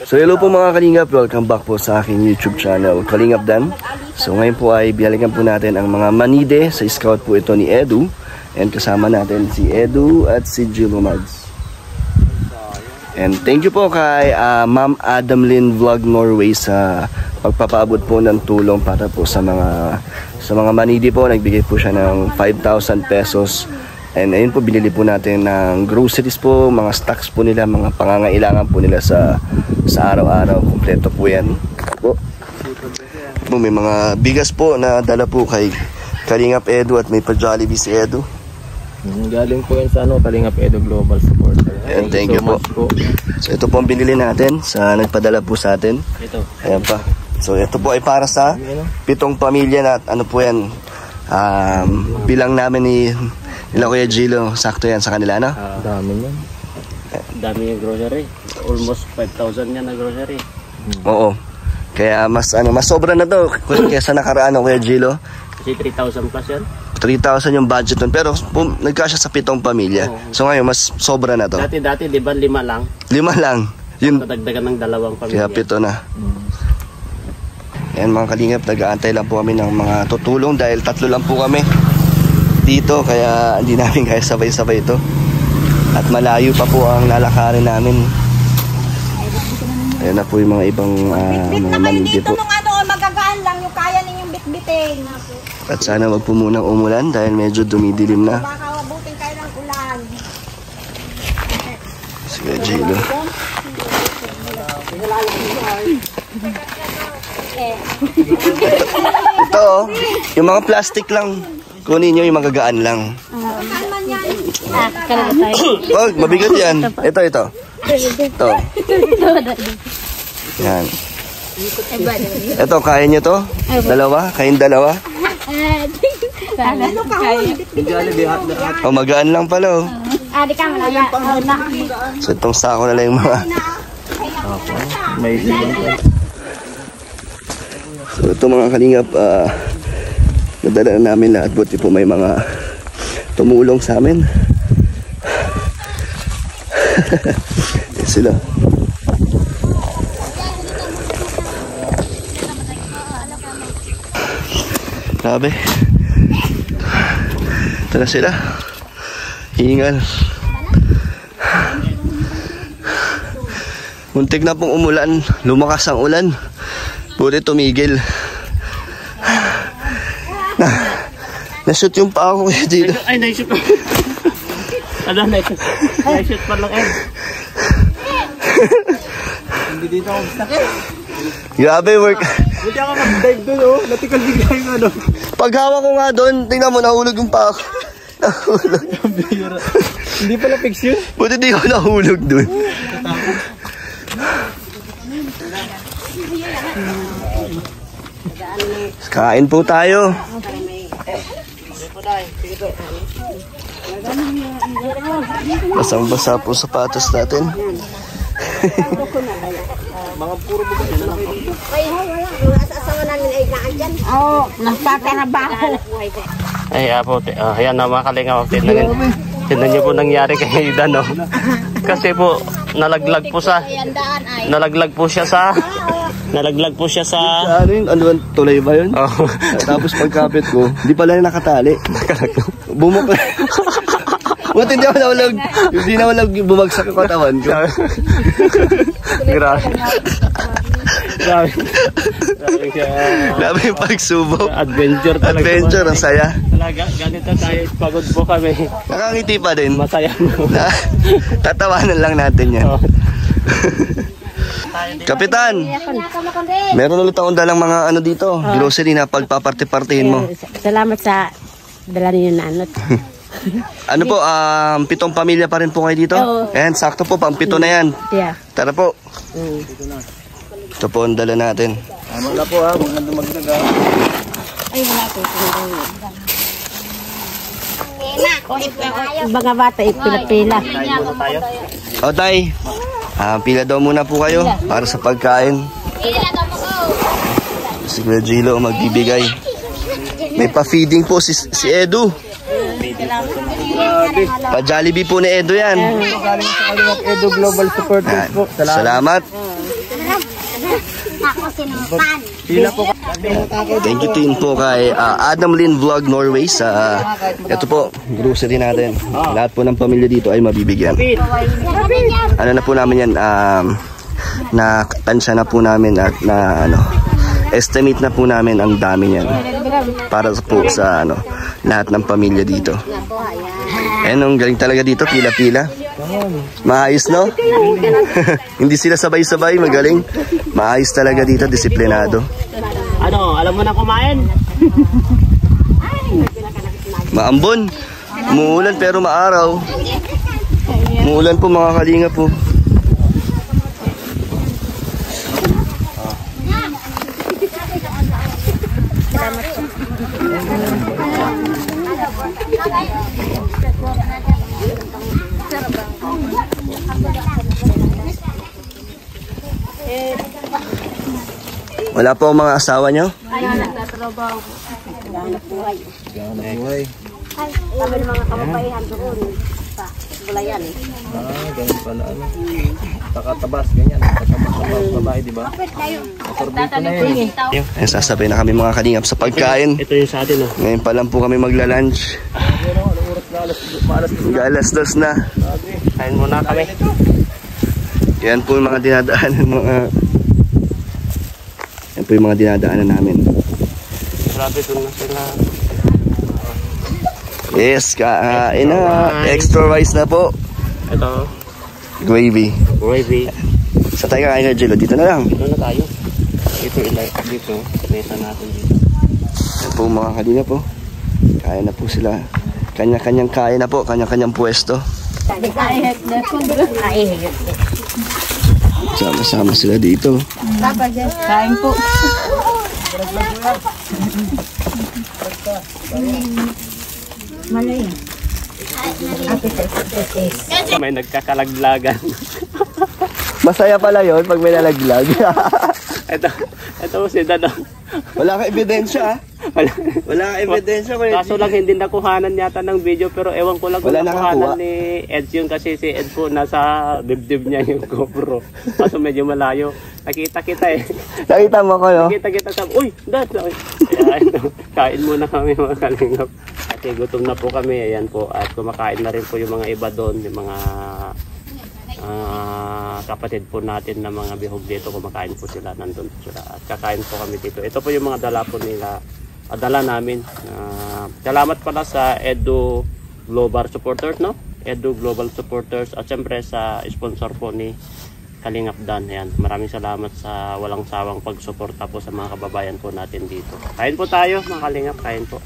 So hello po mga Kalingap, welcome back po sa aking YouTube channel, Kalingap Dan. So ngayon po ay biyalikan po natin ang mga manide. Sa scout po ito ni Edu. And kasama natin si Edu at si Gilo Mads. And thank you po kay Ma'am Adamlyn Vlog Norway sa pagpapaabot po ng tulong para po sa mga manide po. Nagbigay po siya ng 5,000 pesos. And ayun po, binili po natin ng groceries po, mga stocks po nila, mga pangangailangan po nila sa araw-araw. Kompleto po yan. Po, may mga bigas po na dala po kay Kalingap Edu at may pa-Jollibee si Edu. Galing po yan sa Kalingap Edu Global Support. And thank you po. So ito po ang binili natin sa nagpadala po sa atin. Ito. Ayan pa. So ito po ay para sa 7 pamilya na ano po yan. Bilang namin ni Nila Kuya Gilo, sakto yan sa kanila, no? Dami yan. Dami yung grocery. Almost 5,000 yan na grocery. Oo. Kaya mas sobra na to kaysa nakaraan, Kuya Gilo. Kasi 3,000 plus yan. 3,000 yung budget nun. Pero nagkasya sa 7 pamilya. So ngayon, mas sobra na to. Dati di ba 5 lang? 5 lang. Yun. Padagdagan ng 2 pamilya. Kaya 7 na. Ayan mga Kalingap, nag-aantay lang po kami ng mga tutulong dahil 3 lang po kami dito, kaya hindi namin kaya sabay-sabay ito. At malayo pa po ang lalakarin namin. Ayan na po yung mga ibang mga manidi po. Magagaan lang yung kaya ninyong bitbitin. At sana wag po munang umulan dahil medyo dumidilim na. Baka wabutin kayo ng ulan. Sige, Gilo. Ito, yung mga plastic lang. Kunin nyo yung magagaan lang. Oh, mabigat yan. Ito. Ito. Yan. Ito, kaya nyo to? Dalawa? Kain dalawa? Oh, magaan lang pala, oh. So, itong sako na lang yung mga... So, ito mga Kalingap, nadala na namin lahat. Buti po may mga tumulong sa amin. Yan sila. Grabe. Ito na sila. Hingal. Muntik na pong umulan. Lumakas ang ulan. Buti tumigil. Na-shoot yung paa ko kaya dito. Ay, na-shoot pa. Na-shoot pa lang eh. Hindi dito ako sakit. Grabe work. Buti ako mag-dive doon, oh. Natikal bigla yung ano. Paghawa ko nga doon, tingnan mo, nahulog yung paa ko. Nahulog. Hindi pala fix yun. Buti di ko nahulog doon. Kain po tayo. Basang-basa po sapatos natin. Mga puro bukas yan lang. Ay, wala. Mga asawa namin ay naandyan. Oo, nagtatrabaho. Ay, po. Ayan na mga Kalingap. Tignan niyo po nangyari kay Dan, no? Kasi po, nalaglag po siya sa... Ano yun? Ano yun? Tulay ba yun? Oh. Tapos pagkapit ko, hindi pala nakatali. Bumuk. Buti hindi ako nahulog. Hindi na walang bumagsak yung katawan ko. Grabe. Grabe yung pagsubok. Adventure talaga. Adventure, ang saya. Talaga, ganito tayo. Pagod po kami. Nakangiti pa din. Masaya mo. Tatawanan lang natin yan. Kapitan, meron ulit akong dalang mga ano dito, grocery na pagpaparte-partihin mo. Salamat sa dala ninyo na ano. Ano po, 7 pamilya pa rin po kayo dito? Ayan, sakto po, pang 7 na yan. Tara po. Ito po ang dala natin. Wala po ha, magandang magdaga. Ay, wala po. Mga bata, ipila-pila. O tay, pila daw muna po kayo para sa pagkain. Si Kuya Gilo magbibigay. May pa-feeding po si Edu. Pa-Jollibee po ni Edu yan. Galing sa Kalingap Edu Global Support po. Salamat. Ako sinumpan. Thank you din po kay Adam Lin Vlog Norway sa ito po, grocery natin. Lahat po ng pamilya dito ay mabibigyan. Ano na po namin yan, na tansya na po namin at na estimate na po namin ang dami niyan para po sa lahat ng pamilya dito. Ang galing talaga dito, pila-pila. Maayos, no? Hindi sila sabay-sabay, magaling. Maayos talaga dito, disiplinado. Alam mo na kumain? Maambon. Muulan pero maaraw. Muulan po mga kalinga po. Wala po ang mga asawa nyo? Ayaw, nagtatrabaho. Buhay. Sabi ng mga kababaihan doon sa gulayan. Ganyan pala Takatabas, ganyan. Takatabas babae, di ba? Sorbito na yun. Sasabay na kami mga kalingap sa pagkain. Ito yung sa atin, oh. Ngayon pa lang po kami magla-lunch. Alas 2 na. Kain muna kami. Yan po yung mga dinadaanan Yan po yung mga dinadaanan namin. Grabe doon na sila. Yes, kain na. Extra rice na po. Ito. Gravy. Gravy. Sa tayo kakain na, Jello. Dito na lang. Dito na tayo. Dito. Mesa natin dito. Yan po mga kalina po. Kain na po sila. Kanya-kanyang kain na po. Kanya-kanyang pwesto. Sama-sama sila dito. Kain po. Malay. May nagkakalaglagan. Masaya pala yun pag may nalaglag. ito si Dado. Wala ka ebidensya. Wala ka ebidensya. Kaso lang hindi nakuhanan yata ng video, pero ewan ko lang kung nakuhanan ni Ed yun, kasi si Ed po nasa dibdib niya yung GoPro. Kaso medyo malayo. Nakita kita eh. Nakita mo ko, no? Nakita kita sa, uy, Dad! Kain muna kami mga kalingap. Kasi gutom na po kami, ayan po. At kumakain na rin po yung mga iba doon, yung mga kapatid po natin na mga bihog dito, kumakain po sila, nandun po sila. At kakain po kami dito. Ito po yung mga dala po nila, dala namin. Salamat pala sa Edu Global Supporters, no? Edu Global Supporters, at syempre sa sponsor po ni Kalingap Dan. Ayan, maraming salamat sa walang sawang pagsuporta po sa mga kababayan po natin dito. Kain po tayo mga Kalingap, kain po.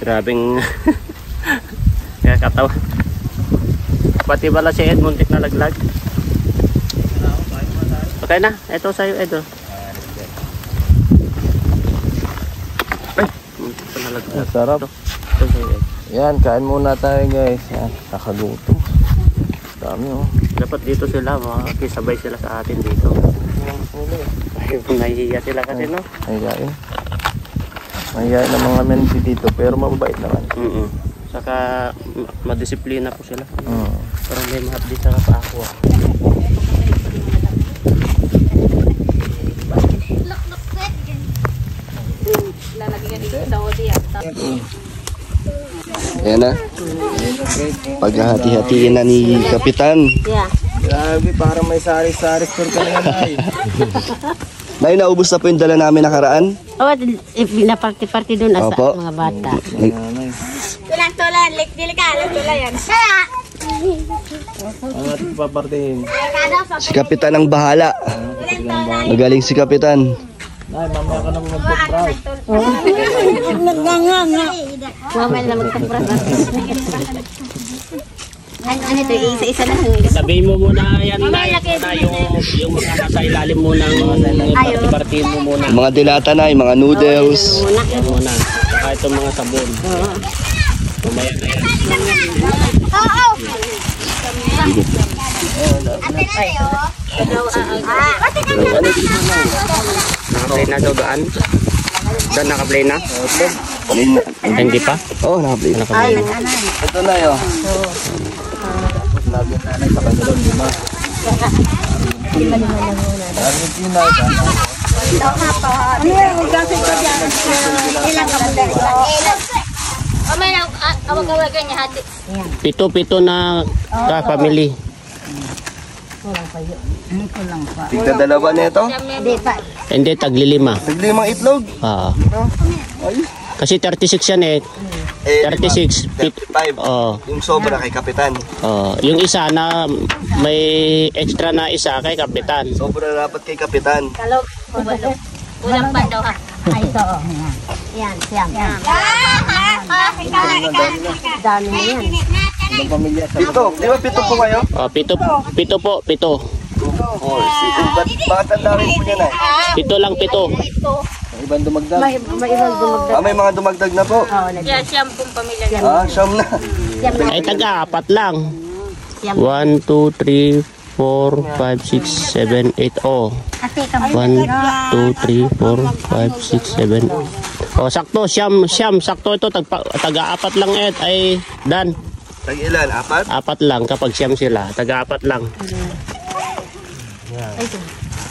Grabing kaya katawa. Pati bala si Ed muntik na laglag. Okay na, ito sa'yo Ed. Ay, muntik na laglag. Sarap. Ito sa'yo Ed. Yan, kain muna tayo guys. Yan, nakagutom. Dami oh. Dapat dito sila, makakisabay sila sa atin dito. Nahihiya sila kasi, no? Mahihain. Mahihain ng mga mensi dito, pero mabait naman. Saka madisiplina po sila. Pero may mahapdi sa ako. Ayan na. Paghahati-hatiin na ni Kapitan. Yeah. Grabe, parang may sari-sari store ka na yan. Nay, naubos na po yung dala namin nakaraan. Pinaparty-party doon sa Opo. mga bata. Tulan, delikado tulan yan. Kaya! Ang ating papartihin. Si Kapitan ang bahala. Magaling si Kapitan. Nay, mamaya ka na mag-surprise. Mamaya na magka-pras. Ano ito? Isa-isa lang. Sabihin mo muna yan na yung magkakasa ilalim mo ng party mo muna. Mga dilata na, yung mga noodles. Yan muna. Saka itong mga sabon. Mamaya na yan. Oo! Ate na tayo. Ate na Naka-play na daw daan? Daan naka-play na? Hindi pa? Oh, nakaplay. Naka-play na. Ito na yun. nanay sa kanila 5. Argentina, Ano yung magkasig ko dyan? Ilang kapatid? Kamay na, awag-awag niya hati. Pito na ka-family. Tigda dalawa na ito. Hindi pa. Hindi, taglilima. Naglimang itlog. Kasi 36 yan eh. 36. 35. Yung sobra kay kapitan. Yung isa na may extra na isa kay kapitan. Sobra dapat kay kapitan. Kalog, ubalo. Ulang pa daw ha. Ay, ito. Yan, siyam. Dami na yan. ibang pamilya sa Pito. Di ba pito po kayo? Pito po. Bakit ang dami po niya na? Pito lang. ibang dumagdag. May ibang dumagdag. May mga dumagdag na po. Kaya siyam pong pamilya yan. Siyam na. Ay taga-apat lang. 1, 2, 3, 4, 5, 6, 7, 8. 1, 2, 3, 4, 5, 6, 7. Sakto. Siyam. Sakto ito. Taga-apat lang ay Dan. Tag-ilan? Apat? Apat lang kapag siyam sila. Taga-apat lang.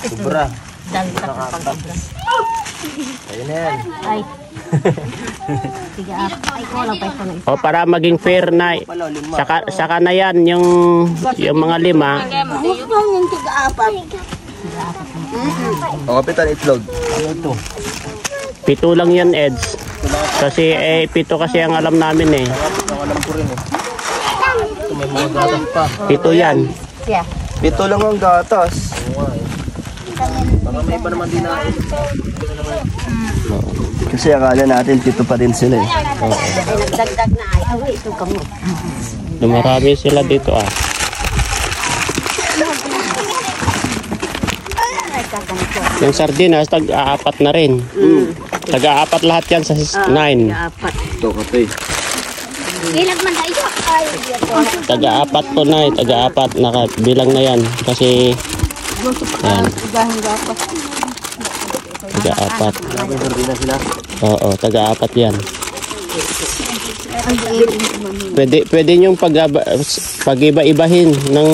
Sobra. Ayun na yan. Ay. Tiga ay ko lang pa ito. Para maging fair na. Saka na yan yung mga lima. Yung tiga-apat. Kapitan, itlog. Pito lang yan, Eds. Kasi pito kasi ang alam namin eh. Ang alam ko rin eh. Ito may mga gatas pa. Pito yan. Yeah. Pito lang ang gatas. Baka may iba naman din na Kasi akala natin pito pa rin sila eh. Nagdagdag na ay. Awi, ito kamo. Dumarami sila dito ah. Yung sardinas, tag-aapat na rin. Tag-aapat lahat yan sa 9. Ito kape. Ilag man tayo. Ay, Tag-aapat po na tag-aapat. Nakabilang na yan. Kasi, yan. Tag-aapat. Oo, tag-aapat yan. Pwede nyong pag-iba-ibahin ng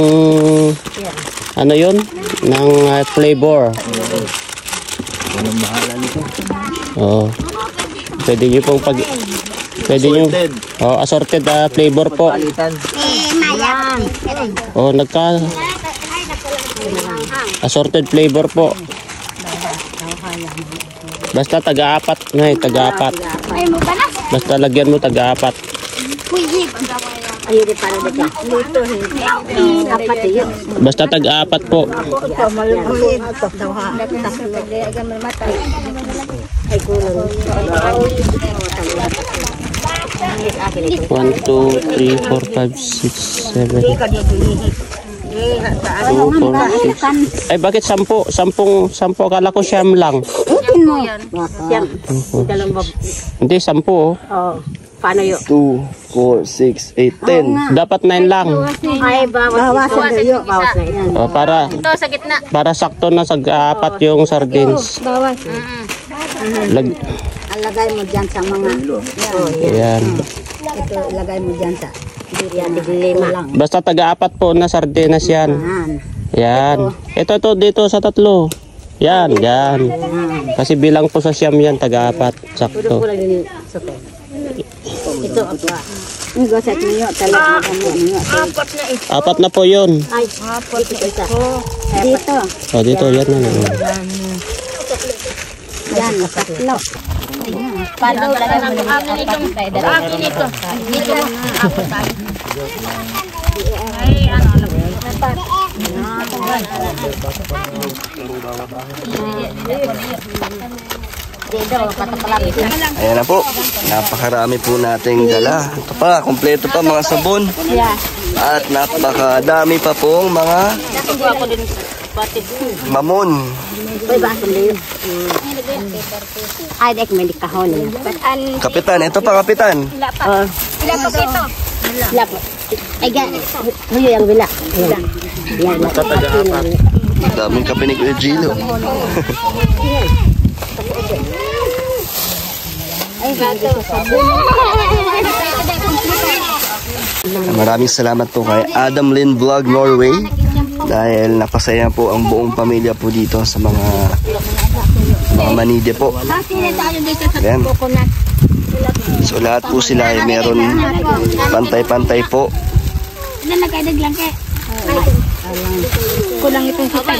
ano yun? Ng flavor. Anong bahala nito? Oo. Pwede nyo pong Assorted. assorted flavor po. Palitan. Assorted flavor po. Basta taga-apat na taga-apat. Basta lagyan mo taga-apat. ayun para dito. Luto apat yun. Basta taga-apat po. Malungkot daw ha. Ay kulang. 1, 2, 3, 4, 5, 6, 7. 2, 4, 6. Ay bakit 10? 10 akala ko siyam lang. Siyam. Hindi 10 oh. Paano yun? 2, 4, 6, 8, 10. Dapat 9 lang. Ay, bawas na yun. Bawas na yan. Ito sa gitna. Para sakto na apat yung sardines. Bawas. Alagay mo dyan sa mga... Ayan. Ito, ilagay mo dyan sa... Lima. Basta taga-apat po na sardinas yan. Yan. Ito dito sa 3. Yan. Kasi bilang po sa siyam yan, taga-apat. Sakto. Ito, apa. Ang gosat niyo, talaga niyo. Apat na po yun. Ay, apat isa. Dito. Dito, yan na. Yan, tatlo. Paano talaga ng akin itong akin ito. Dito apat. Ay, ano. Ayan na po. Napakarami po nating dala. Ito pa, kompleto pa mga sabon. At napakadami pa pong mga mamon. Uy, bakit na yun? Ay, dek, may kahon. Kapitan, ito pa kapitan. Wala pa ito. Wala po. Ay, huyo yung wala. Yan, Taga-apat. Daming kape ni Kuya Gilo. ay, gato. Maraming salamat po kay Adam Lynn Vlog Norway dahil napasaya po ang buong pamilya po dito sa mga manide po. Ayan. So lahat po sila ay meron pantay-pantay po. Kulang itong kita.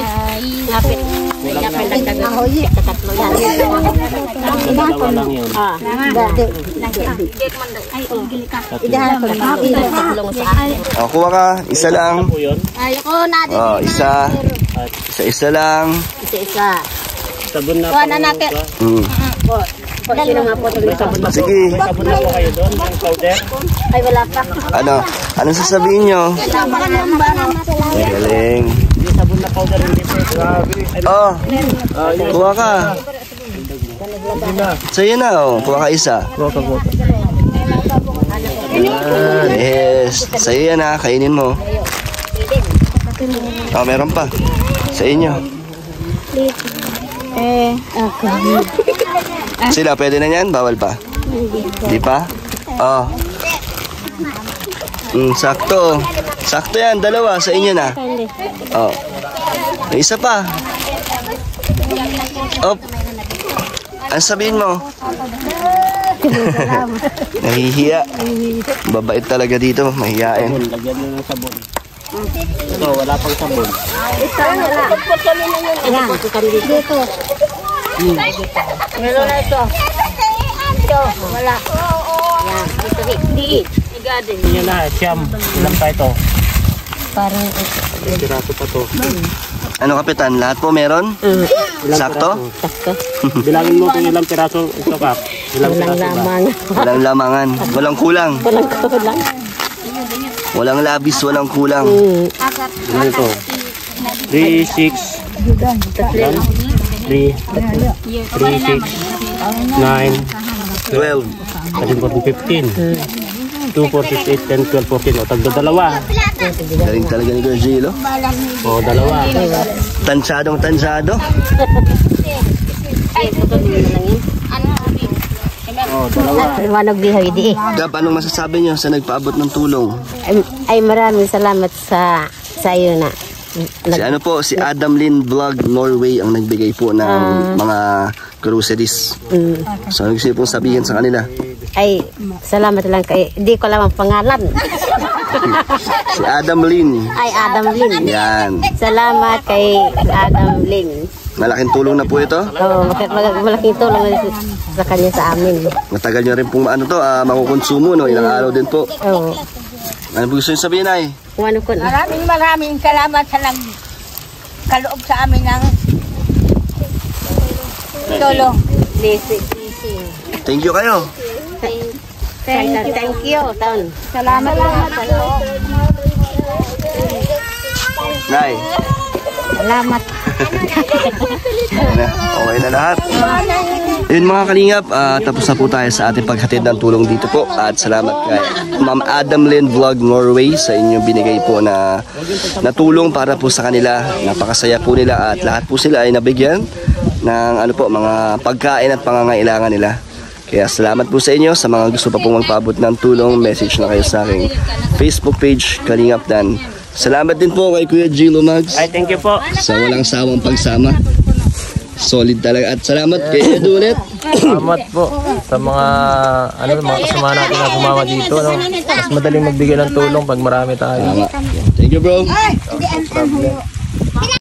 Lapit. Dalawa lang yun. Kuha ka, isa lang. Po yun. Ayoko natin. Isa lang. Isa. Sabon na Kuha na natin. Sino nga po ito? Sige. sabon na po kayo doon, yung powder. Ay, wala pa. Ano sasabihin nyo? Galing. Yung sabon na powder hindi po. Kuha ka. Sa'yo na, kuha ka isa. Yes, sa'yo yan kainin mo. Meron pa. Sa inyo. Sila, pwede na yan? Bawal pa? Hindi pa? Sakto. Sakto yan, dalawa. Sa inyo na. May isa pa. Ano sabihin mo? Nahihiya. Babait talaga dito, mahihiyain. Lagyan nyo ng sabon. Ito, wala pang sabon. Dito. Meron na ito. Ito, wala. Yan, ito, di. Yun na, siyam. Ilang pa ito? Parang Piraso pa to. Ano kapitan, lahat po meron? Sakto? sakto. Bilangin mo kung ilang piraso ito ka. Ilang piraso ba? Walang lamangan, walang kulang. Walang kulang. Walang labis, walang kulang. Ano ito? 3, 6, 3, 6, 9, 12. 14, 15. 2, 4, 6, 8, 10, 12, 14. O, tagdo dalawa. Galing talaga ni Kuya Gilo. O, dalawa. Tansyado. Ay, ito na lang yun. O, dalawa. Liwanag di Haidi. Gab, anong masasabi nyo sa nagpaabot ng tulong? Ay, maraming salamat sa iyo na. Si Adam Lynn Vlog Norway ang nagbigay po ng mga groceries. So, ano gusto niyo pong sabihin sa kanila? Ay, salamat lang kay, di ko alam ang pangalan. Si Adam Lynn. Ay, Adam Lynn. Yan. Salamat kay Adam Lynn. Malaking tulong na po ito. Malaking tulong na sa kanya sa amin. Matagal nyo rin pong makukonsumo, no? Ilang araw din po. Oo. Ano po gusto nyo sabihin, ay? Maraming salamat sa kaloob sa amin ng tulong. Thank you kayo. Thank you, Ton. Salamat sa iyo. Nay. Salamat. Okay na lahat. Yun mga kalingap, tapos na po tayo sa ating paghatid ng tulong dito po. At salamat kay Ma'am Adam Lynn Vlog Norway sa inyong binigay po na tulong para po sa kanila. Napakasaya po nila at lahat po sila ay nabigyan ng mga pagkain at pangangailangan nila. Kaya salamat po sa inyo. Sa mga gusto pa pong magpaabot ng tulong, message na kayo sa aking Facebook page, Kalingap Dan. Salamat din po kay Kuya Gilo Mags. Ay, thank you po. Sa walang sawang pagsama. Solid talaga. At salamat kay Edu ulit. Salamat po sa mga kasama natin na sumama dito. No? Mas madaling magbigay ng tulong pag marami tayo. Thank you, bro. No problem.